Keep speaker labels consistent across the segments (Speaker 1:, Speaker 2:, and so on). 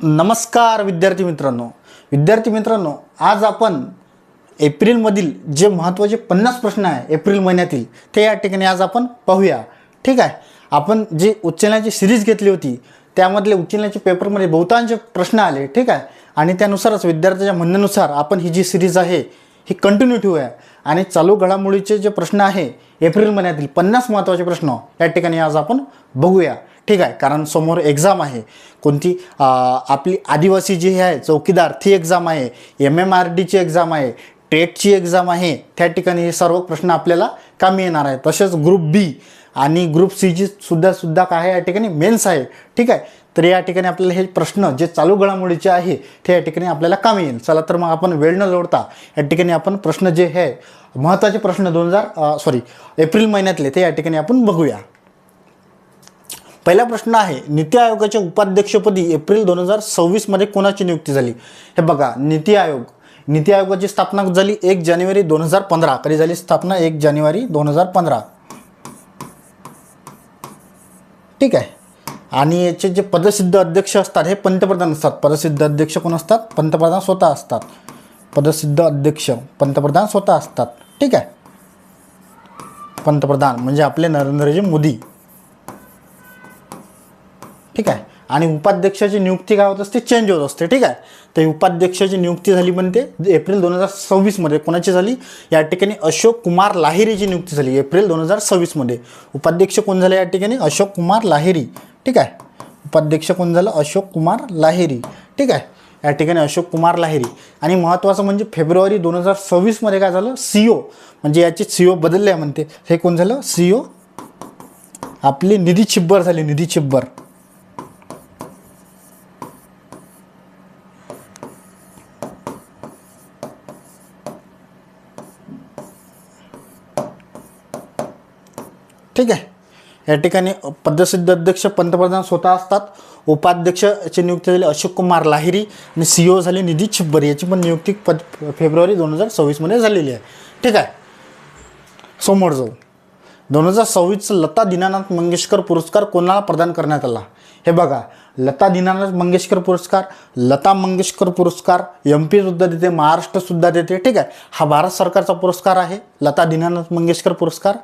Speaker 1: नमस्कार विद्यार्थी मित्रांनो, आज आपण एप्रिलमधील जे महत्त्वाचे 50 प्रश्न आहे एप्रिल महिन्यातील ते या ठिकाणी आज आपण पाहूया. ठीक आहे. आपण जे उच्चालनाची सिरीज घेतली होती त्यामधले उच्चालनाच्या पेपरमध्ये बहुतांश प्रश्न आले. ठीक आहे. आणि त्यानुसारच विद्यार्थ्याच्या म्हणण्यानुसार आपण ही जी सिरीज आहे ही कंटिन्यू ठेवूया आणि चालू घडामोडीचे जे प्रश्न आहे एप्रिल महिन्यातील 50 महत्त्वाचे प्रश्न या ठिकाणी आज आपण बघूया. ठीक आहे. कारण समोर एक्झाम आहे कोणती आपली आदिवासी जी आहे चौकीदार ती एक्झाम आहे, MMRDची एक्झाम आहे, टेटची एक्झाम आहे. त्या ठिकाणी हे सर्व प्रश्न आपल्याला कामी येणार आहे. तसेच ग्रुप बी आणि ग्रुप सीची सुद्धा काय आहे या ठिकाणी मेन्स आहे. ठीक आहे. तर या ठिकाणी आपल्याला हे प्रश्न जे चालू घडामोडीचे आहे ते या ठिकाणी आपल्याला कामी येईल. चला तर मग आपण वेळ न लोटता या ठिकाणी आपण प्रश्न जे आहे महत्त्वाचे प्रश्न एप्रिल महिन्यातले ते या ठिकाणी आपण बघूया. पहिला प्रश्न आहे, नीती आयोगाच्या उपाध्यक्षपदी एप्रिल 2026 मध्ये कोणाची नियुक्ती झाली? हे बघा, नीती आयोगाची स्थापना झाली 1 जानेवारी 2015. कधी झाली स्थापना? 1 जानेवारी 2015. ठीक आहे. आणि याचे जे पदसिद्ध अध्यक्ष असतात हे पंतप्रधान असतात. पदसिद्ध अध्यक्ष कोण असतात? पंतप्रधान स्वतः असतात. पदसिद्ध अध्यक्ष पंतप्रधान स्वतः असतात. ठीक आहे. पंतप्रधान म्हणजे आपले नरेंद्रजी मोदी. ठीक आहे. आणि उपाध्यक्षाची नियुक्ती काय होत असते? चेंज होत असते. ठीक आहे. तर उपाध्यक्षाची नियुक्ती झाली म्हणते एप्रिल 2026 मध्ये. कोणाची झाली? या ठिकाणी अशोक कुमार लाहिरीची नियुक्ती झाली एप्रिल 2026 मध्ये. उपाध्यक्ष कोण झाले या ठिकाणी? अशोक कुमार लाहिरी. ठीक आहे. उपाध्यक्ष कोण झालं? अशोक कुमार लाहिरी. ठीक आहे. या ठिकाणी अशोक कुमार लाहिरी. आणि महत्त्वाचं म्हणजे फेब्रुवारी 2026 मध्ये काय झालं? CEO म्हणजे याचे CEO बदलले म्हणते. हे कोण झालं? CEO आपली निधी छिब्बर झाली. निधी छिब्बर. ठीक आहे. या ठिकाणी पदसिद्ध अध्यक्ष पंतप्रधान स्वतः असतात. उपाध्यक्षाची नियुक्ती झाली अशोक कुमार लाहिरी आणि CEO झाली निधी छिब्बर. याची पण नियुक्ती फेब्रुवारी 2026 मध्ये झालेली आहे. ठीक आहे. समोर जाऊ. 2026 लता दीनानाथ मंगेशकर पुरस्कार कोणाला प्रदान करण्यात आला? हे बघा, लता दीनानाथ मंगेशकर पुरस्कार, लता मंगेशकर पुरस्कार MP सुद्धा देते, महाराष्ट्र सुद्धा देते. ठीक आहे. हा भारत सरकारचा पुरस्कार आहे. लता दीनानाथ मंगेशकर पुरस्कार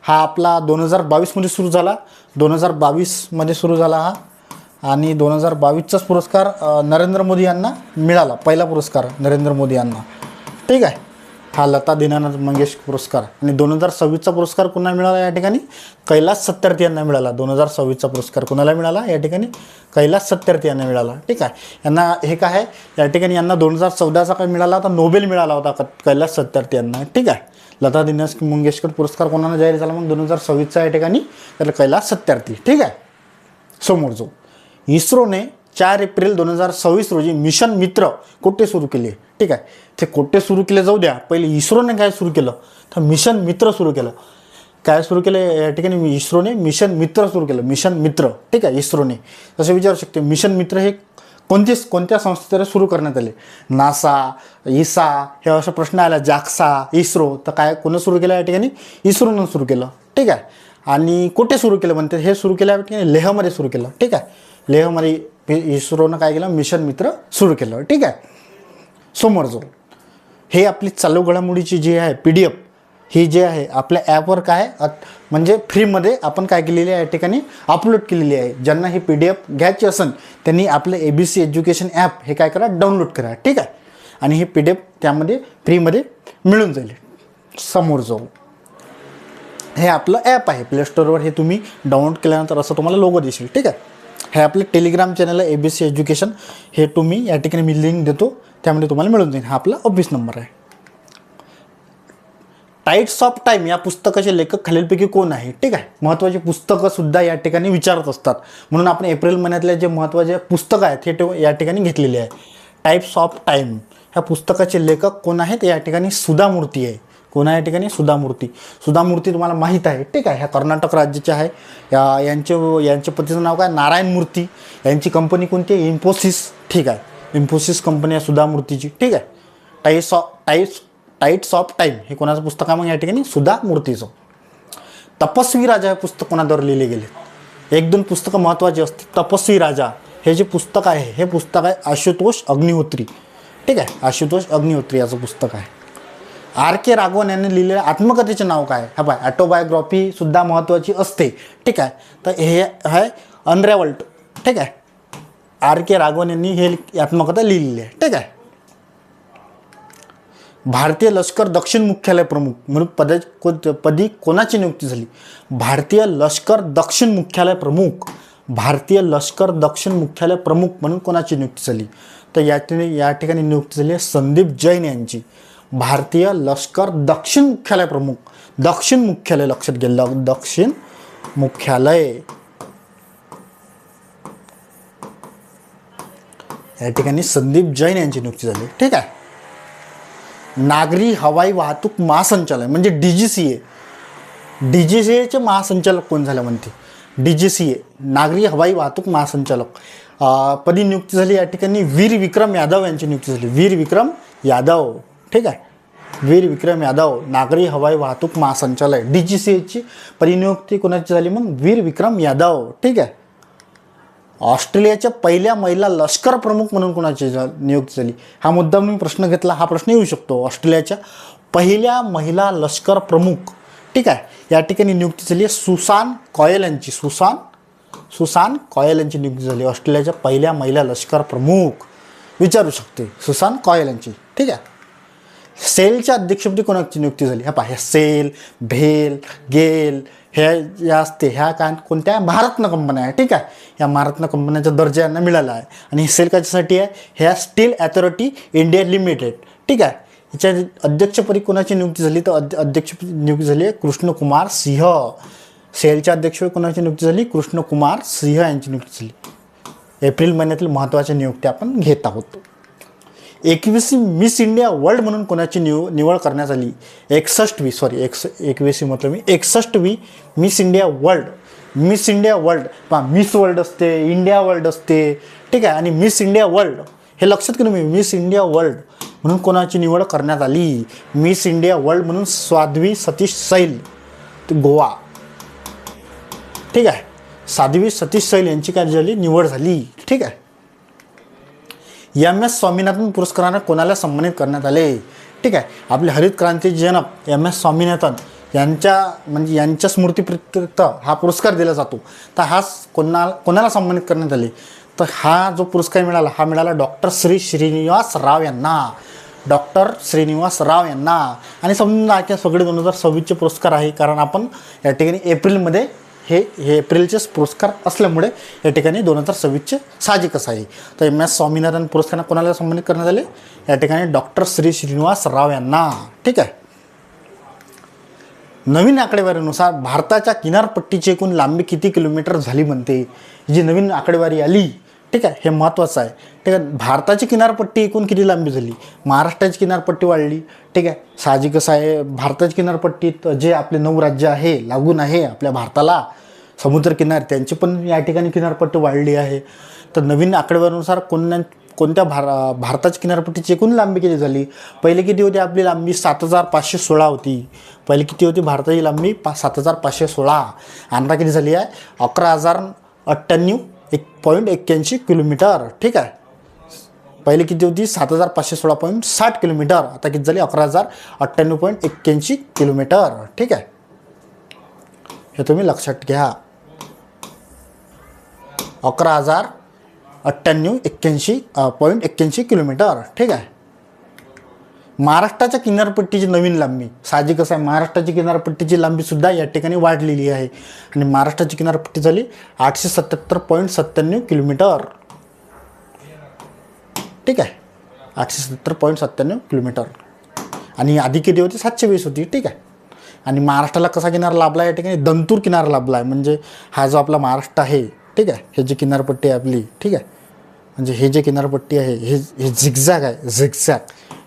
Speaker 1: हा आपला 2022 मध्ये सुरू झाला. 2022 मध्ये सुरू झाला हा. आणि 2022चाच पुरस्कार नरेंद्र मोदी यांना मिळाला. पहिला पुरस्कार नरेंद्र मोदी यांना. ठीक आहे. हा लता दीनानाथ मंगेशकर पुरस्कार. आणि 2026चा पुरस्कार कुणाला मिळाला या ठिकाणी? कैलास सत्यार्थी यांना मिळाला. 2026चा पुरस्कार कुणाला मिळाला या ठिकाणी? कैलास सत्यार्थी यांना मिळाला. ठीक आहे. यांना हे काय आहे या ठिकाणी? यांना 2014चा काय मिळाला होता? नोबेल मिळाला होता कैलास सत्यार्थी यांना. ठीक आहे. लता दीनानाथ मंगेशकर पुरस्कार कोणाला जाहीर झाला मग 2026चा या ठिकाणी? तर कैलास सत्यार्थी. ठीक आहे. समोर जाऊ. इस्रोने 4 एप्रिल 2026 रोजी मिशन मित्र कोठे सुरू केले? ठीक आहे. ते कोठे सुरू केले जाऊ द्या, पहिले इस्रोने काय सुरू केलं? तर मिशन मित्र सुरू केलं. काय सुरू केलं या ठिकाणी? इस्रोने मिशन मित्र सुरू केलं. मिशन मित्र. ठीक आहे. इस्रोने असं विचारू शकते, मिशन मित्र हे कोणत्या संस्थेद्वारे सुरू करण्यात आले? नासा, इसा हे असा प्रश्न आला. जाक्सा, इस्रो. तर काय कोणी सुरू केलं या ठिकाणी? इस्रोनं सुरू केलं. ठीक आहे. आणि कुठे सुरू केलं म्हणते? हे सुरू केलं या ठिकाणी लेहमध्ये सुरू केलं. ठीक आहे. लेहमध्ये इस्रोनं काय केलं? मिशन मित्र सुरू केलं. ठीक आहे. समोर जाऊ. हे आपली चालू घडामोडीची जी आहे PDF ही जी आहे आपल्या ॲपवर काय म्हणजे फ्रीमध्ये आपण काय केलेली आहे या ठिकाणी? अपलोड केलेली आहे. ज्यांना ही PDF घ्यायची असेल त्यांनी आपलं ABC एज्युकेशन ॲप हे काय करा? डाउनलोड करा. ठीक आहे. आणि हे PDF त्यामध्ये फ्रीमध्ये मिळून जाईल. समोर जाऊ. हे आपलं ॲप आहे. प्ले स्टोअरवर हे तुम्ही डाउनलोड केल्यानंतर असं तुम्हाला लोगो दिसेल. ठीक आहे. हे आपले टेलिग्राम चॅनल आहे ABC एज्युकेशन. हे तुम्ही या ठिकाणी मी लिंक देतो, त्यामध्ये तुम्हाला मिळून जाईल. हा आपला ऑफिस नंबर आहे. टाइट्स ऑफ टाईम या पुस्तकाचे लेखक खालीलपैकी कोण आहे? ठीक आहे. महत्त्वाची पुस्तकं सुद्धा या ठिकाणी विचारत असतात, म्हणून आपण एप्रिल महिन्यातले जे महत्त्वाचे पुस्तकं आहेत हे या ठिकाणी घेतलेले आहे. टाइप्स ऑफ टाईम ह्या पुस्तकाचे लेखक कोण आहेत? या ठिकाणी सुधा मूर्ती आहे. कोण आहे या ठिकाणी? सुधा मूर्ती. सुधा मूर्ती तुम्हाला माहीत आहे. ठीक आहे. ह्या कर्नाटक राज्याचे आहे. यांचे पतीचं नाव काय? नारायण मूर्ती. यांची कंपनी कोणती आहे? इन्फोसिस. ठीक आहे. इन्फोसिस कंपनी आहे सुधा मूर्तीची. ठीक आहे. टाइट्स ऑफ टाईम हे कोणाचं पुस्तक आहे मग या ठिकाणी? सुधा मूर्तीचं. तपस्वी राजा हे पुस्तक कोणाद्वारे लिहिले गेले? 1-2 पुस्तकं महत्त्वाची असते. तपस्वी राजा हे जे पुस्तक आहे हे पुस्तक आहे आशुतोष अग्निहोत्री. ठीक आहे, आशुतोष अग्निहोत्री याचं पुस्तक आहे. आर के राघवन यांनी लिहिलेल्या आत्मकथेचे नाव काय? हा बाय ॲटोबायोग्राफी सुद्धा महत्त्वाची असते. ठीक आहे, तर हे आहे अनरेवल्ट. ठीक आहे, आर के राघवन यांनी हे आत्मकथा लिहिलेली आहे. ठीक आहे. भारतीय लष्कर दक्षिण मुख्यालय प्रमुख म्हणून पदी कोणाची नियुक्ती झाली? भारतीय लष्कर दक्षिण मुख्यालय प्रमुख, भारतीय लष्कर दक्षिण मुख्यालय प्रमुख म्हणून कोणाची नियुक्ती झाली? तर या ठिकाणी नियुक्ती झाली आहे संदीप जैन यांची. भारतीय लष्कर दक्षिण मुख्यालय प्रमुख, दक्षिण मुख्यालय लक्षात घ्या, दक्षिण मुख्यालय या ठिकाणी संदीप जैन यांची नियुक्ती झाली. ठीक आहे. नागरी हवाई वाहतूक महासंचालक म्हणजे DGCA, DGCAचे महासंचालक कोण झाले म्हणते? DGCA नागरी हवाई वाहतूक महासंचालक पदी नियुक्ती झाली या ठिकाणी वीर विक्रम यादव यांची नियुक्ती झाली. वीर विक्रम यादव. ठीक आहे, वीर विक्रम यादव नागरी हवाई वाहतूक महासंचालक. DGCAची परिनियुक्ती कोणाची झाली मग? वीर विक्रम यादव. ठीक आहे. ऑस्ट्रेलियाच्या पहिल्या महिला लष्कर प्रमुख म्हणून कोणाची नियुक्ती झाली? हा मुद्दा मी प्रश्न घेतला, हा प्रश्न येऊ शकतो. ऑस्ट्रेलियाच्या पहिल्या महिला लष्कर प्रमुख. ठीक आहे, या ठिकाणी नियुक्ती झाली आहे सुसान कॉयल यांची. सुसान कॉयल यांची नियुक्ती झाली. ऑस्ट्रेलियाच्या पहिल्या महिला लष्कर प्रमुख विचारू शकते सुसान कॉयल यांची. ठीक आहे. सेलच्या अध्यक्षपदी कोणाची नियुक्ती झाली? हा पहा, सेल, भेल, गेल ह्या असते ह्या काय कोणत्या भारतनं कंपन्या आहे. ठीक आहे, या भारतनं कंपन्यांचा दर्जा यांना मिळाला आहे. आणि ही सेल कशासाठी आहे? ह्या स्टील अथॉरिटी इंडिया लिमिटेड. ठीक आहे, हिच्या अध्यक्षपदी कोणाची नियुक्ती झाली? तर अध्यक्षपदी नियुक्ती झाली आहे कृष्णकुमार सिंह. सेलच्या अध्यक्षपदी कोणाची नियुक्ती झाली? कृष्णकुमार सिंह यांची नियुक्ती झाली. एप्रिल महिन्यातील महत्त्वाच्या नियुक्त्या आपण घेत आहोत. 21वी मिस इंडिया वर्ल्ड म्हणून कोणाची निवड करण्यात आली? 61वी Miss India World. Miss India World पहा, मिस वर्ल्ड असते, इंडिया वर्ल्ड असते. ठीक आहे, आणि मिस इंडिया वर्ल्ड हे लक्षात घेऊन मी मिस इंडिया वर्ल्ड म्हणून कोणाची निवड करण्यात आली? मिस इंडिया वर्ल्ड म्हणून साध्वी सतीश सैल, गोवा. ठीक आहे, साध्वी सतीश सैल यांची काय झाली? निवड झाली. ठीक आहे. MS स्वामीनाथन पुरस्काराने कोणाला सन्मानित करण्यात आले? ठीक आहे, आपले हरित क्रांतीचे जनक MS स्वामीनाथन यांच्या स्मृतीप्रित्यर्थ हा पुरस्कार दिला जातो. तर हा कोणाला सन्मानित करण्यात आले? तर हा जो पुरस्कार मिळाला हा मिळाला डॉक्टर श्रीनिवास राव यांना. डॉक्टर श्रीनिवास राव यांना. आणि समजून की सगळे 2026चे पुरस्कार आहे, कारण आपण या ठिकाणी एप्रिलमध्ये हे एप्रिलचेच पुरस्कार असल्यामुळे या ठिकाणी 2026चे साहजिकच आहे. तर MS स्वामीनाथन पुरस्कारांना कोणाला सन्मानित करण्यात आले? या ठिकाणी डॉक्टर श्रीनिवास राव यांना. ठीक आहे. नवीन आकडेवारीनुसार भारताच्या किनारपट्टीची एकूण लांबी किती किलोमीटर झाली म्हणते? ही जी नवीन आकडेवारी आली, ठीक आहे, हे महत्त्वाचं आहे. ठीक आहे, भारताची किनारपट्टी एकूण किती लांबी झाली? महाराष्ट्राची किनारपट्टी वाढली. ठीक आहे, साहजिकच आहे. भारताची किनारपट्टीत जे आपले 9 राज्य आहे लागून आहे आपल्या भारताला समुद्रकिनार, त्यांची पण या ठिकाणी किनारपट्टी वाढली आहे. तर नवीन आकडेवारीनुसार कोणत्या भारताच्या किनारपट्टीची एकूण लांबी किती झाली? पहिले किती होती आपली लांबी? 7516 होती. पहिले किती होती भारताची लांबी? 7516. आता किती झाली आहे? 11098.81 किलोमीटर. ठीक आहे, पहिले किती होती? 7516.60 किलोमीटर. आता किती झाली? 11098.81 किलोमीटर. ठीक आहे, हे तुम्ही लक्षात घ्या. 11098.81 किलोमीटर. ठीक आहे. महाराष्ट्राच्या किनारपट्टीची नवीन लांबी साहजिकच आहे. महाराष्ट्राची किनारपट्टीची लांबीसुद्धा या ठिकाणी वाढलेली आहे आणि महाराष्ट्राची किनारपट्टी झाली 877.97 किलोमीटर. ठीक आहे, 877.97 किलोमीटर. आणि आधी किती होती? 720 होती. ठीक आहे. आणि महाराष्ट्राला कसा किनारा लाभला? या ठिकाणी दंतूर किनारा लाभला आहे. म्हणजे हा जो आपला महाराष्ट्र आहे, ठीक आहे, हे जी किनारपट्टी आहे आपली, ठीक आहे, म्हणजे हे जे किनारपट्टी आहे हे झिगझॅग आहे, झिगझॅग.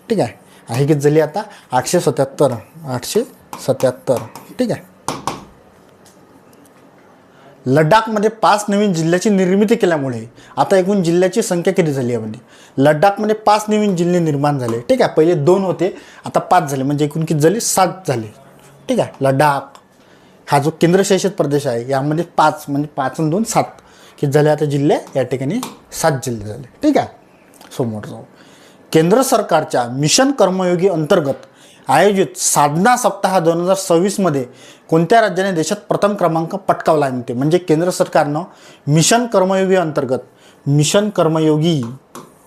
Speaker 1: ठीक आहे, हे किती झाली आता? 877. ठीक आहे. लडाखमध्ये 5 नवीन जिल्ह्याची निर्मिती केल्यामुळे आता एकूण जिल्ह्याची संख्या किती झाली आहे? लडाखमध्ये 5 नवीन जिल्हे निर्माण झाले. ठीक आहे, पहिले 2 होते, आता 5 झाले, म्हणजे एकूण किती झाले? 7 झाले. ठीक आहे. लडाख हा जो केंद्रशासित प्रदेश आहे यामध्ये 5 म्हणजे 5 आणि 2 7 किती झाले आता जिल्हे या ठिकाणी 7 जिल्हे झाले. ठीक आहे. समोर जाऊ. केंद्र सरकारच्या मिशन कर्मयोगी अंतर्गत आयोजित साधना सप्ताह 2026 मध्ये कोणत्या राज्याने देशात प्रथम क्रमांक पटकावला आहे म्हणते. म्हणजे केंद्र सरकारनं मिशन कर्मयोगी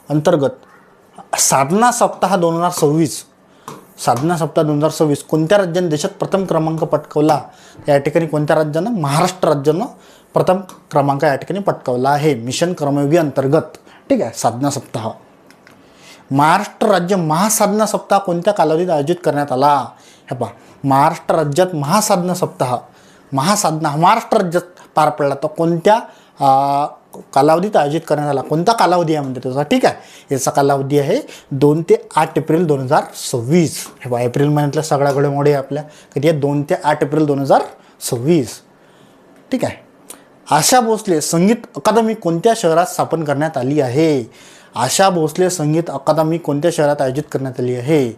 Speaker 1: अंतर्गत साधना सप्ताह 2026 कोणत्या राज्याने देशात प्रथम क्रमांक पटकावला. या ठिकाणी कोणत्या राज्यानं, महाराष्ट्र राज्यानं प्रथम क्रमांक या ठिकाणी पटकावला आहे मिशन कर्मयोगी अंतर्गत. ठीक आहे. साधना सप्ताह. महाराष्ट्र राज्य महासाधना सप्ताह कोणत्या कालावधीत आयोजित करण्यात आला. हे पहा, महाराष्ट्र राज्यात महासाधना सप्ताह महाराष्ट्र राज्यात पार पडला. तर कोणत्या कालावधीत आयोजित करण्यात आला, कोणता कालावधी आहे म्हणते त्याचा. ठीक आहे. याचा कालावधी आहे 2 ते 8 एप्रिल 2026. हे पहा, एप्रिल महिन्यातल्या सगळ्या घडामोडी आपल्या कधी आहे 2 ते 8 एप्रिल 2026. ठीक आहे. आशा भोसले संगीत अकादमी कोणत्या शहरात स्थापन करण्यात आली आहे. आशा भोसले संगीत अकादमी कोणत्या शहरात आयोजित करण्यात आली आहे.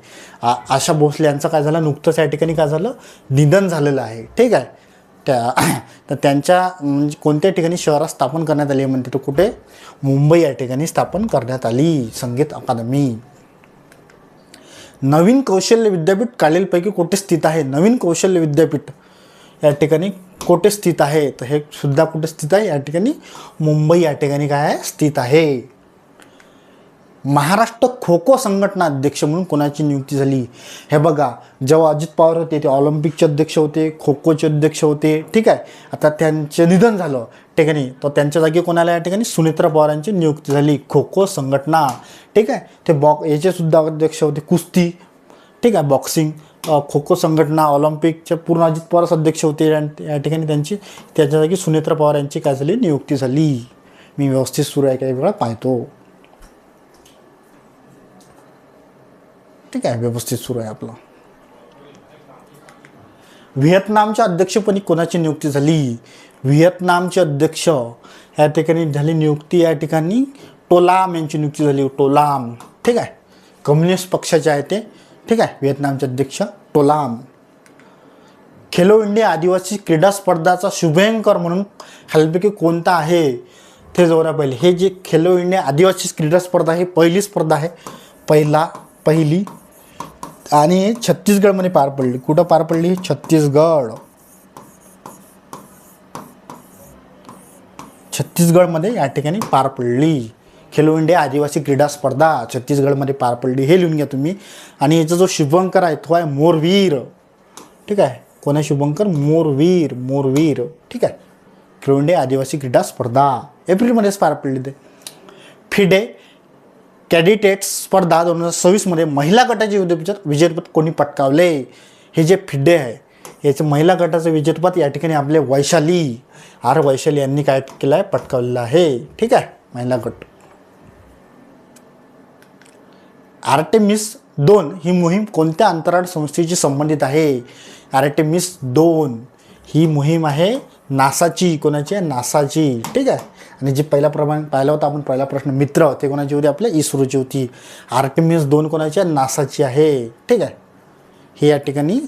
Speaker 1: आशा भोसले यांचं काय झालं, नुकतंच या ठिकाणी काय झालं, निधन झालेलं आहे. ठीक आहे. तर त्यांच्या म्हणजे कोणत्या ठिकाणी शहरात स्थापन करण्यात आली म्हणते, तर कुठे, मुंबई या ठिकाणी स्थापन करण्यात आली संगीत अकादमी. नवीन कौशल्य विद्यापीठ खालीलपैकी कुठे स्थित आहे. नवीन कौशल्य विद्यापीठ या ठिकाणी कुठे स्थित आहे, तर हे सुद्धा कुठे स्थित आहे, या ठिकाणी मुंबई या ठिकाणी काय आहे, स्थित आहे. महाराष्ट्र खो खो संघटना अध्यक्ष म्हणून कोणाची नियुक्ती झाली. हे बघा, जेव्हा अजित पवार होते ते ऑलिम्पिकचे अध्यक्ष होते, खो खोचे अध्यक्ष होते. ठीक आहे. आता त्यांचे निधन झालं ठिकाणी, तर त्यांच्या जागी कोणाला या ठिकाणी सुनेत्रा पवारांची नियुक्ती झाली खो खो संघटना. ठीक आहे. ते याचे सुद्धा अध्यक्ष होते कुस्ती. ठीक आहे. बॉक्सिंग, खो खो संघटना, ऑलिम्पिकचे पूर्ण अजित पवारच अध्यक्ष होते. या ठिकाणी त्याच्या जागी सुनेत्रा पवार यांची काय झाली, नियुक्ती झाली. मी व्यवस्थित सुरू आहे काही वेळा पाहतो. ठीक आहे. व्यवस्थित सुरू आहे आपलं. व्हिएतनामच्या अध्यक्षपदी कोणाची नियुक्ती झाली. व्हिएतनामचे अध्यक्ष या ठिकाणी झाली नियुक्ती, या ठिकाणी टोलाम यांची नियुक्ती झाली. टोलाम. ठीक आहे. कम्युनिस्ट पक्षाचे आहे ते. ठीक आहे. व्हिएतनामचे अध्यक्ष टोलाम. खेलो इंडिया आदिवासी क्रीडा स्पर्धाचा शुभंकर म्हणून खालीलपैकी कोणता आहे, ते जोरा पहिले. हे जे खेलो इंडिया आदिवासी क्रीडा स्पर्धा ही पहिली स्पर्धा आहे, पहिली, आणि छत्तीसगडमध्ये पार पडली. कुठं पार पडली, छत्तीसगडमध्ये या ठिकाणी पार पडली. खेलो इंडिया आदिवासी क्रीडा स्पर्धा छत्तीसगडमध्ये पार पडली. हे लिहून घ्या तुम्ही. आणि याचा जो शुभंकर आहे तो आहे मोरवीर. ठीक आहे. कोण आहे शुभंकर, मोरवीर. ठीक आहे. खेलो इंडिया आदिवासी क्रीडा स्पर्धा एप्रिलमध्येच पार पडली. ते फिडे कॅडिडेट स्पर्धा 2026 मध्ये महिला गटाचे विजेतेपद कोणी पटकावले. हे जे फिडे आहे याचे महिला गटाचं विजेतेपद या ठिकाणी आपले वैशाली यांनी काय केलं आहे, पटकावलेलं आहे. ठीक आहे. महिला गट. आर्टेमिस 2 ही मोहीम कोणत्या अंतराळ संस्थेशी संबंधित आहे. आर्टेमिस 2 ही मोहीम आहे नासाची. कोणाची आहे, नासाची. ठीक आहे. आणि जी पाहिला होता आपण पहिला प्रश्न मित्र, ते कोणाची होती, आपल्या इस्रोची होती. आर्टेमिस 2 कोणाची आहे, नासाची आहे. ठीक आहे. हे या ठिकाणी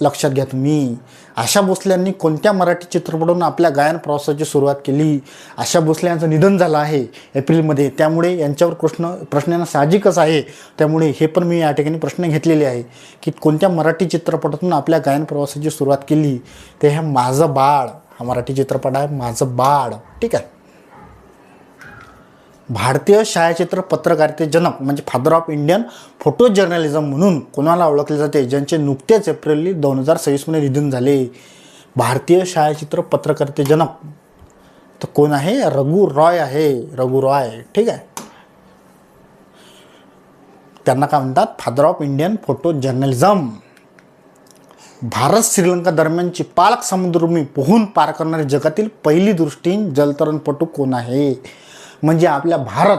Speaker 1: लक्षात घ्या तुम्ही. आशा भोसले यांनी कोणत्या मराठी चित्रपटातून आपल्या गायन प्रवासाची सुरुवात केली. आशा भोसले यांचं निधन झालं आहे एप्रिलमध्ये, त्यामुळे यांच्यावर प्रश्न येणं साहजिकच आहे. त्यामुळे हे पण मी या ठिकाणी प्रश्न घेतलेले आहे की कोणत्या मराठी चित्रपटातून आपल्या गायन प्रवासाची सुरुवात केली. ते हे माझं बाळ, हा मराठी चित्रपट आहे, माझं बाळ. ठीक आहे. भारतीय छायाचित्र पत्रकारिते जनक म्हणजे father of Indian photo journalism म्हणून कोणाला ओळखले जाते, ज्यांचे नुकतेच एप्रिल 2026 मध्ये निधन झाले. भारतीय छायाचित्र पत्रकारिते जनक तर कोण आहे, रघु रॉय आहे. रघु रॉय. ठीक आहे. त्यांना काय म्हणतात, father of Indian photo journalism. Bharat Sri Lanka दरम्यानची पालक समुद्रभूमी पोहून पार करणारी जगातील पहिली दृष्टीहीन जलतरणपटू कोण आहे. म्हणजे आपल्या भारत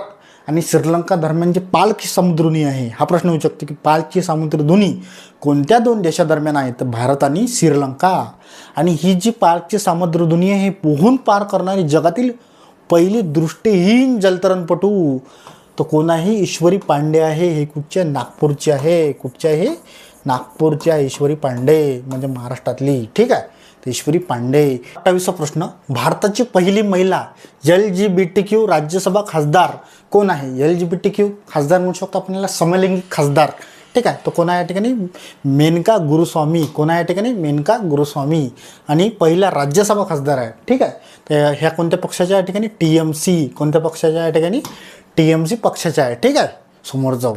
Speaker 1: आणि श्रीलंका दरम्यानची पालखी समुद्रधुनी आहे. हा प्रश्न येऊ शकतो की पालखी समुद्रधुनी कोणत्या 2 देशादरम्यान आहे, तर भारत आणि श्रीलंका. आणि ही जी पालखी समुद्रधुनी आहे, हे पोहून पार करणारी जगातील पहिली दृष्टीहीन जलतरणपटू तो कोण आहे, ईश्वरी पांडे आहे. हे कुठचे, नागपूरचे आहे. कुठचे आहे, नागपूरच्या ईश्वरी पांडे, म्हणजे महाराष्ट्रातली. ठीक आहे. ईश्वरी पांडे. 28वा प्रश्न, भारताची पहिली महिला LGBTQ राज्यसभा खासदार कोण आहे? LGBTQ खासदार म्हणू शकतो आपण याला, समलैंगिक खासदार. ठीक आहे, तो कोण आहे या ठिकाणी? मेनका गुरुस्वामी. कोण आहे या ठिकाणी? मेनका गुरुस्वामी. आणि पहिला राज्यसभा खासदार आहे. ठीक आहे, तर ह्या कोणत्या पक्षाच्या या ठिकाणी? TMC. कोणत्या पक्षाच्या या ठिकाणी? TMC पक्षाच्या आहे. ठीक आहे, समोर जाऊ.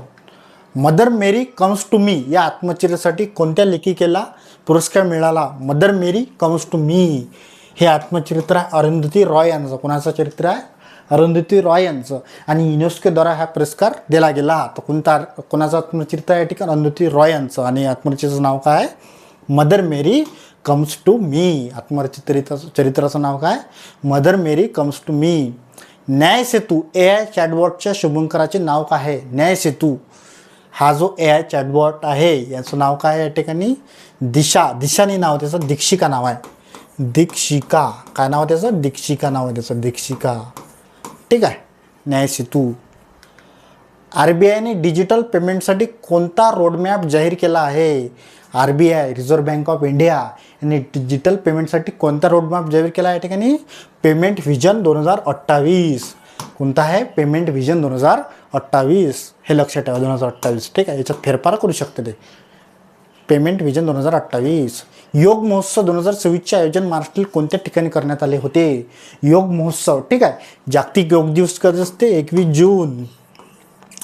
Speaker 1: Mother Mary comes to me या आत्मचरित्रासाठी कोणत्या लेखिकेला पुरस्कार मिळाला? Mother Mary comes to me हे आत्मचरित्र आहे अरुंधती रॉय यांचं. कोणाचं चरित्र आहे? अरुंधती रॉय यांचं. आणि युनेस्कोद्वारा हा पुरस्कार दिला गेला. तर कोणाचं आत्मचरित्र आहे? ठिकाण अरुंधती रॉय यांचं. आणि आत्मचरित्राचं नाव काय? Mother Mary comes to me. चरित्राचं नाव काय? Mother Mary comes to me. Nyay Setu AI चॅटबॉटच्या शुभंकराचे नाव काय आहे? न्याय सेतू हा जो AI चॅटबॉट आहे याचं नाव काय या ठिकाणी? दिशानी नाव त्याचं, दीक्षिका नाव आहे. दीक्षिका. काय नाव आहे त्याचं? दीक्षिका नाव आहे त्याचं, दीक्षिका. ठीक आहे, न्याय सेतू. RBIने डिजिटल पेमेंटसाठी कोणता रोडमॅप जाहीर केला आहे? RBI reserve bank of India यांनी डिजिटल पेमेंटसाठी कोणता रोडमॅप जाहीर केला आहे या ठिकाणी? Payment vision 2028. कोणता आहे? Payment vision 2028. हे लक्षात ठेवा, 2028. ठीक आहे, याच्यात फेरफार करू शकते ते. Payment vision 2028. योग महोत्सव 2026चे आयोजन महाराष्ट्रातील कोणत्या ठिकाणी करण्यात आले होते? योग महोत्सव. ठीक आहे, जागतिक योग दिवस कधी असते? 21 जून.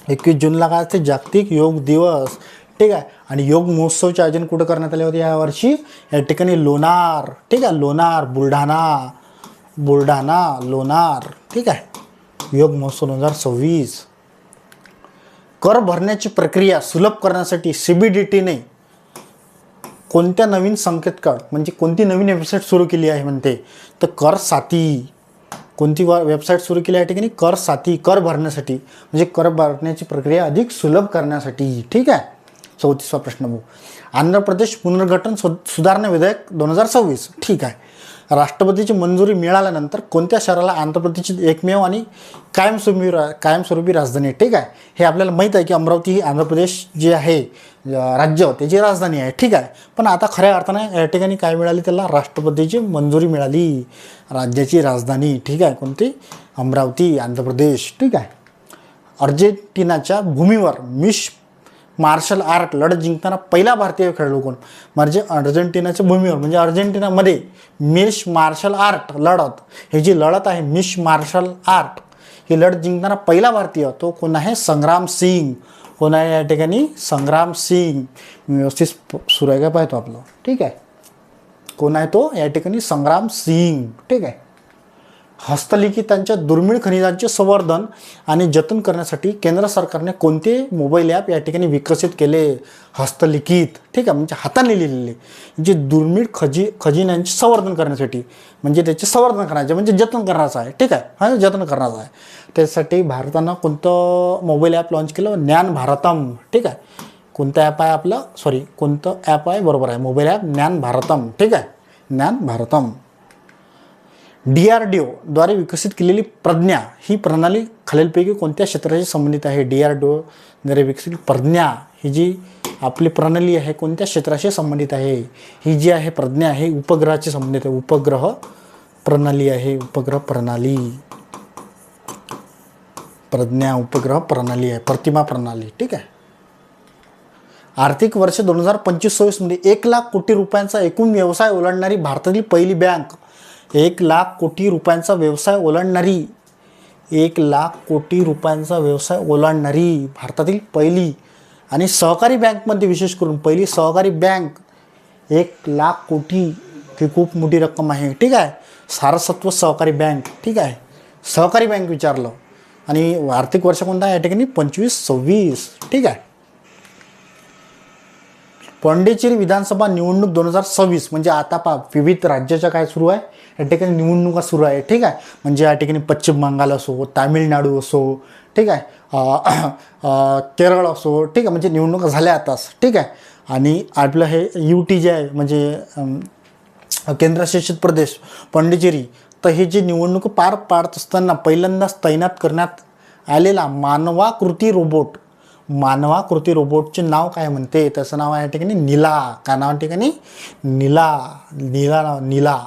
Speaker 1: 21 जूनला काय असते? जागतिक योग दिवस. ठीक आहे, आणि योग महोत्सवचे आयोजन कुठं करण्यात आले होते यावर्षी? या ठिकाणी लोणार. ठीक आहे, लोणार, बुलढाणा, लोणार. ठीक आहे, योग महोत्सव 2026. कर भरण्याची प्रक्रिया सुलभ करण्यासाठी CBDTने कोणत्या नवीन संकेतस्थळ म्हणजे कोणती नवीन वेबसाईट सुरू केली आहे म्हणते? तर कर साथी. कोणती वेबसाईट सुरू केली आहे या ठिकाणी? कर साथी. कर भरण्यासाठी म्हणजे कर भरण्याची प्रक्रिया अधिक सुलभ करण्यासाठी. ठीक आहे, 34वा प्रश्न बघू. आंध्र प्रदेश पुनर्गठन सुधारणा विधेयक 2026. ठीक आहे, राष्ट्रपतीची मंजुरी मिळाल्यानंतर कोणत्या शहराला आंध्र प्रदेशची एकमेव आणि कायमस्वरूपी राजधानी? ठीक आहे, हे आपल्याला माहीत आहे की अमरावती ही आंध्र प्रदेश जे आहे राज्य त्याची राजधानी आहे. ठीक आहे, पण आता खऱ्या अर्थाने या ठिकाणी काय मिळाली त्याला? राष्ट्रपतीची मंजुरी मिळाली. राज्याची राजधानी. ठीक आहे, कोणती? अमरावती, आंध्र प्रदेश. ठीक आहे. अर्जेंटिनाच्या भूमीवर मिस मार्शल आर्ट लढत जिंकताना पहिला भारतीय खेळाडू कोण? म्हणजे अर्जेंटिनाच्या भूमीवर म्हणजे अर्जेंटिनामध्ये मिस मार्शल आर्ट लढत, ही जी लढत आहे मिस मार्शल आर्ट ही लढत जिंकताना पहिला भारतीय तो कोण आहे? संग्राम सिंग. कोण आहे या ठिकाणी? संग्राम सिंग. व्यवस्थित सुरू आहे का पाहतो आपलं. ठीक आहे, कोण आहे तो या ठिकाणी? संग्राम सिंग. ठीक आहे. हस्तलिखितांच्या दुर्मिळ खनिजांचे संवर्धन आणि जतन करण्यासाठी केंद्र सरकारने कोणते मोबाईल ॲप या ठिकाणी विकसित केले? हस्तलिखित. ठीक आहे, म्हणजे हाताने लिहिलेले जे दुर्मिळ खजिन्यांचे संवर्धन करण्यासाठी म्हणजे त्याचे संवर्धन करायचे म्हणजे जतन करण्याचं आहे. ठीक आहे, हा जतन करण्याचं आहे. त्यासाठी भारतानं कोणतं मोबाईल ॲप लॉन्च केलं? ज्ञान भारतम. ठीक आहे, कोणतं ॲप आहे आपलं? कोणतं ॲप आहे? बरोबर आहे, मोबाईल ॲप ज्ञान भारतम. ठीक आहे, ज्ञान भारतम. DRDO द्वारे विकसित केलेली प्रज्ञा ही प्रणाली खालीलपैकी कोणत्या क्षेत्राशी संबंधित आहे? DRDO द्वारे विकसित प्रज्ञा ही जी आपली प्रणाली आहे कोणत्या क्षेत्राशी संबंधित आहे? ही जी आहे प्रज्ञा हे उपग्रहाशी संबंधित आहे. उपग्रह प्रणाली आहे. उपग्रह प्रणाली. प्रज्ञा उपग्रह प्रणाली आहे. प्रतिमा प्रणाली. ठीक आहे. आर्थिक वर्ष 2025-26 मध्ये 1 लाख कोटी रुपयांचा एकूण व्यवसाय ओलांडणारी भारतातील पहिली बँक. 1 लाख कोटी रुपयांचा व्यवसाय ओलांडणारी 1 लाख कोटी रुपयांचा व्यवसाय ओलांडणारी भारतातील पहिली आणि सहकारी बँकमध्ये विशेष करून पहिली सहकारी बँक. 1 लाख कोटी ही खूप मोठी रक्कम आहे. ठीक आहे. सारस्वत सहकारी बँक. ठीक आहे, सहकारी बँक विचारलं. आणि आर्थिक वर्ष कोणता आहे या ठिकाणी? 25-26. ठीक आहे. पॉंडिचेरी विधानसभा निवडणूक 2026 म्हणजे आता विविध राज्याच्या काय सुरू आहे या ठिकाणी निवडणुका सुरू आहे. ठीक आहे, म्हणजे या ठिकाणी पश्चिम बंगाल असो, तामिळनाडू असो, ठीक आहे, केरळ असो. ठीक आहे, म्हणजे निवडणुका झाल्या आताच. ठीक आहे. आणि आपलं हे UT जे आहे म्हणजे केंद्रशासित प्रदेश पॉंडिचेरी, तर हे जे निवडणूक पार पाडत असताना पहिल्यांदाच तैनात करण्यात आलेला मानवाकृती रोबोट मानवाकृती रोबोटचे नाव काय म्हणते? त्याचं नाव आहे या ठिकाणी नीला. काय नाव या ठिकाणी? नीला.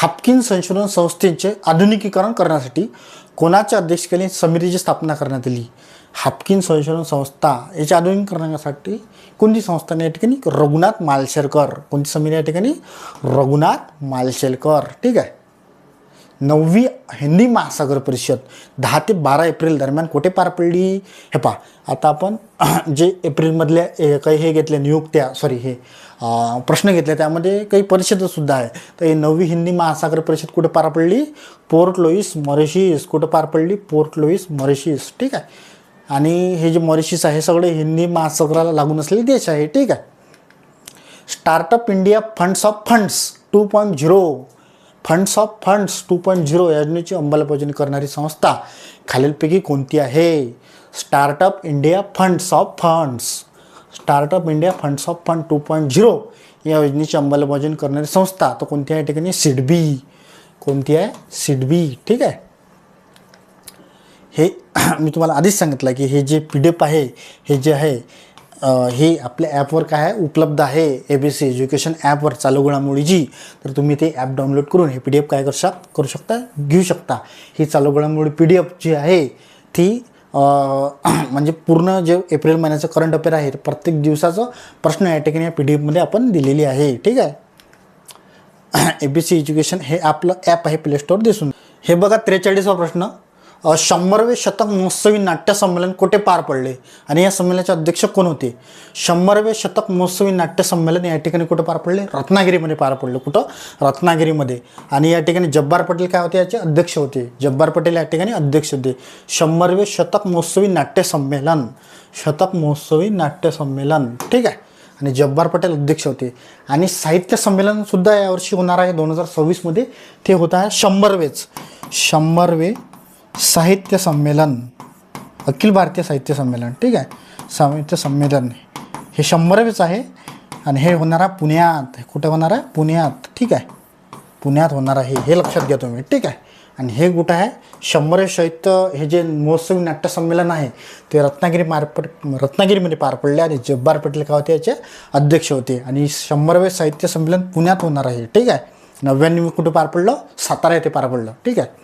Speaker 1: हाफकिन संशोधन संस्थेचे आधुनिकीकरण करण्यासाठी कोणाच्या अध्यक्षतेखाली समितीची स्थापना करण्यात आली? हाफकिन संशोधन संस्था याचे आधुनिकीकरण करण्यासाठी कोणती संस्था? या ठिकाणी रघुनाथ मालशेरकर. कोणती समिती या ठिकाणी? रघुनाथ मालशेरकर. ठीक आहे. 9वी हिंदी महासागर परिषद 10 ते 12 एप्रिल दरम्यान कुठे पार पडली? हे पहा, आता आपण जे एप्रिलमधल्या काही हे घेतले नियुक्त्या, प्रश्न घेतले, त्यामध्ये काही परिषदसुद्धा आहे. तर हे 9वी हिंदी महासागर परिषद कुठे पार पडली? Port Louis, Mauritius. कुठं पार पडली? Port Louis, Mauritius. ठीक आहे. आणि हे जे मॉरिशस आहे सगळे हिंदी महासागराला लागून असलेले देश आहे. ठीक आहे. Startup India funds of funds 2.0 funds of funds 2.0 योजनेची अंमलबजावणी करणारी संस्था खालीलपैकी कोणती आहे? Startup India funds of funds. Startup India funds of fund 2.0 या योजनेची अंमलबजावणी करणारी संस्था तो कोणती आहे? ठिकाणी सिडबी. कोणती आहे? सिडबी. ठीक आहे. हे मी तुम्हाला आधीच सांगितलं की हे जे PDF आहे हे जे आहे हे आपल्या ॲपवर काय आहे? उपलब्ध आहे. ABC एज्युकेशन ॲपवर चालू घडामोडीची. तर तुम्ही ते ॲप डाउनलोड करून हे PDF काय करू शकता? घेऊ शकता. ही चालू घडामोडी PDF जी आहे ती म्हणजे पूर्ण जे एप्रिल महिन्याचं करंट अफेअर आहे प्रत्येक दिवसाचं प्रश्न या ठिकाणी या PDF आपण दिलेली आहे. ठीक आहे. ABC एज्युकेशन हे आपलं ॲप आहे प्ले स्टोअर दिसून. हे बघा 43वा प्रश्न. 100वे शतक महोत्सवी नाट्य संमेलन कुठे पार पडले आणि या संमेलनाचे अध्यक्ष कोण होते? 100वे शतक महोत्सवी नाट्य संमेलन या ठिकाणी कुठे पार पडले? रत्नागिरीमध्ये पार पडले. कुठं? रत्नागिरीमध्ये. आणि या ठिकाणी जब्बार पटेल काय होते? याचे अध्यक्ष होते. जब्बार पटेल या ठिकाणी अध्यक्ष होते. 100वे शतक महोत्सवी नाट्य संमेलन. शतक महोत्सवी नाट्य संमेलन. ठीक आहे. आणि जब्बार पटेल अध्यक्ष होते. आणि साहित्य संमेलनसुद्धा यावर्षी होणार आहे 2026मध्ये. ते होत आहे 100वे साहित्य संमेलन. अखिल भारतीय साहित्य संमेलन. ठीक आहे. साहित्य संमेलन हे 100वेच आहे आणि हे होणार आहे पुण्यात. कुठे होणार आहे? पुण्यात. ठीक आहे. पुण्यात होणार आहे हे लक्षात घ्या तुम्ही. ठीक आहे. आणि हे कुठं आहे? 100वे साहित्य हे जे महोत्सवी नाट्य संमेलन आहे ते रत्नागिरीमध्ये पार पडले आणि जब्बार पटेल काय होते? याचे अध्यक्ष होते. आणि 100वे साहित्य संमेलन पुण्यात होणार आहे. ठीक आहे. 99 कुठे पार पडलं? सातारा येथे पार पडलं. ठीक आहे.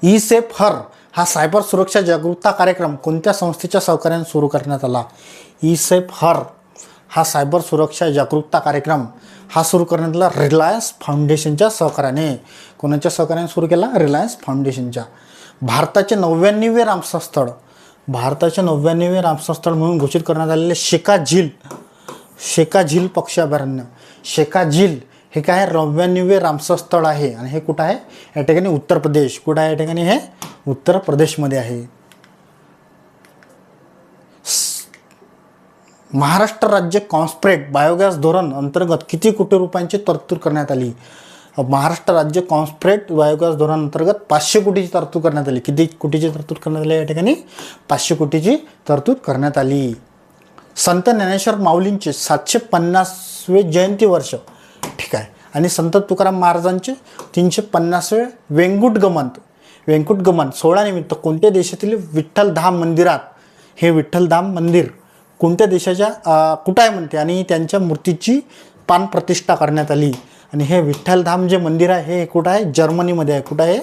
Speaker 1: ई-सेफ हर हा सायबर सुरक्षा जागरूकता कार्यक्रम कोणत्या संस्थेच्या सहकार्याने सुरू करण्यात आला? ई-सेफ हर हा सायबर सुरक्षा जागरूकता कार्यक्रम हा सुरू करण्यात आला रिलायन्स फाउंडेशनच्या सहकार्याने. कोणाच्या सहकार्याने सुरू केला? रिलायन्स फाउंडेशनच्या. भारताचे 99वे रामसर स्थळ. भारताचे 99वे रामसर स्थळ म्हणून घोषित करण्यात आलेले शेका झील पक्षी अभयारण्य. शेका झील हे काय? 99वे रामसर स्थळ आहे. आणि हे कुठं आहे? या ठिकाणी उत्तर प्रदेश. कुठं आहे? या ठिकाणी हे उत्तर प्रदेशमध्ये आहे. महाराष्ट्र राज्य कॉन्स्प्रेट बायोगॅस धोरण अंतर्गत किती कोटी रुपयांची तरतूद करण्यात आली? महाराष्ट्र राज्य कॉन्स्प्रेट बायोगॅस धोरण अंतर्गत 500 कोटीची तरतूद करण्यात आली. किती कोटीची तरतूद करण्यात आली? या ठिकाणी 500 कोटीची तरतूद करण्यात आली. संत ज्ञानेश्वर माऊलींचे 750वे जयंती वर्ष. ठीक आहे. आणि संत तुकाराम महाराजांचे 350वे वेंकुटगमन सोहळ्यानिमित्त कोणत्या देशातील विठ्ठलधाम मंदिरात हे विठ्ठलधाम मंदिर कोणत्या देशाच्या कुठं आहे म्हणते आणि त्यांच्या मूर्तीची प्राणप्रतिष्ठा करण्यात आली? आणि हे विठ्ठलधाम जे मंदिर आहे हे कुठं आहे? जर्मनीमध्ये आहे. कुठं आहे?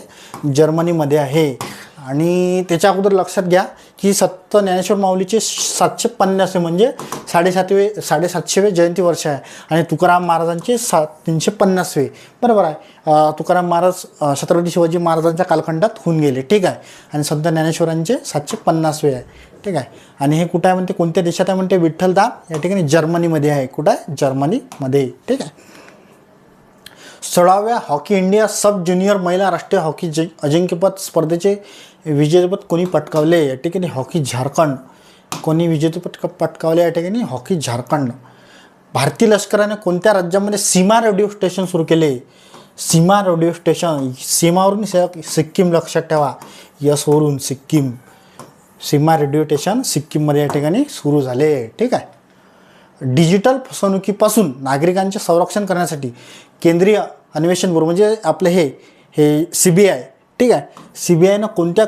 Speaker 1: जर्मनीमध्ये आहे. आणि त्याच्या अगोदर लक्षात घ्या की संत ज्ञानेश्वर माऊलीचे 750 म्हणजे 750वे जयंती वर्ष आहे. आणि तुकाराम महाराजांचे 350वे. बरोबर आहे. तुकाराम महाराज छत्रपती शिवाजी महाराजांच्या कालखंडात होऊन गेले. ठीक आहे. आणि संत ज्ञानेश्वरांचे 750वे आहे. ठीक आहे. आणि हे कुठं आहे म्हणते? कोणत्या देशात आहे म्हणते? विठ्ठलधाम या ठिकाणी जर्मनीमध्ये आहे. कुठं आहे? जर्मनीमध्ये. ठीक आहे. 16व्या हॉकी इंडिया सब ज्युनियर महिला राष्ट्रीय हॉकी अजिंक्यपद स्पर्धेचे विजेतेपद कोणी पटकावले? या ठिकाणी हॉकी झारखंड. कोणी विजेतेपद पटकावले? या ठिकाणी हॉकी झारखंड. भारतीय लष्कराने कोणत्या राज्यामध्ये सीमा रेडिओ स्टेशन सुरू केले? सीमा रेडिओ स्टेशन. सीमावरून सिक्कीम लक्षात ठेवा. यसवरून सिक्कीम. सीमा रेडिओ स्टेशन सिक्कीममध्ये या ठिकाणी सुरू झाले. ठीक आहे. डिजिटल फसवणुकीपासून नागरिकांचे संरक्षण करण्यासाठी केंद्रीय अन्वेषण ब्युरो म्हणजे आपलं हे CBI. ठीक आहे. CBIनं कोणत्या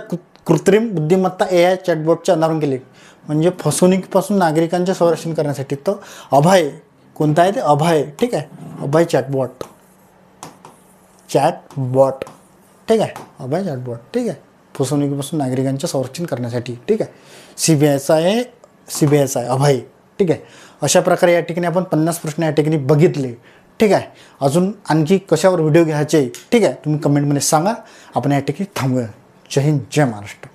Speaker 1: कृत्रिम बुद्धिमत्ता AI चॅटबॉटचे अनावरण केले. म्हणजे फसवणुकीपासून नागरिकांचे संरक्षण करण्यासाठी. तर अभय कोणता आहे ते अभय, ठीक आहे, अभय चॅटबॉट, ठीक आहे, अभय चॅटबॉट, ठीक आहे, फसवणुकीपासून नागरिकांचे संरक्षण करण्यासाठी, ठीक आहे. CBSI अभय, ठीक आहे. अशा प्रकारे या ठिकाणी आपण 50 प्रश्न या ठिकाणी बघितले, ठीक आहे. अजून आणखी कशावर व्हिडिओ घ्यायचे, ठीक आहे, तुम्ही कमेंटमध्ये सांगा. आपण या ठिकाणी थांबूया. जय हिंद, जय महाराष्ट्र.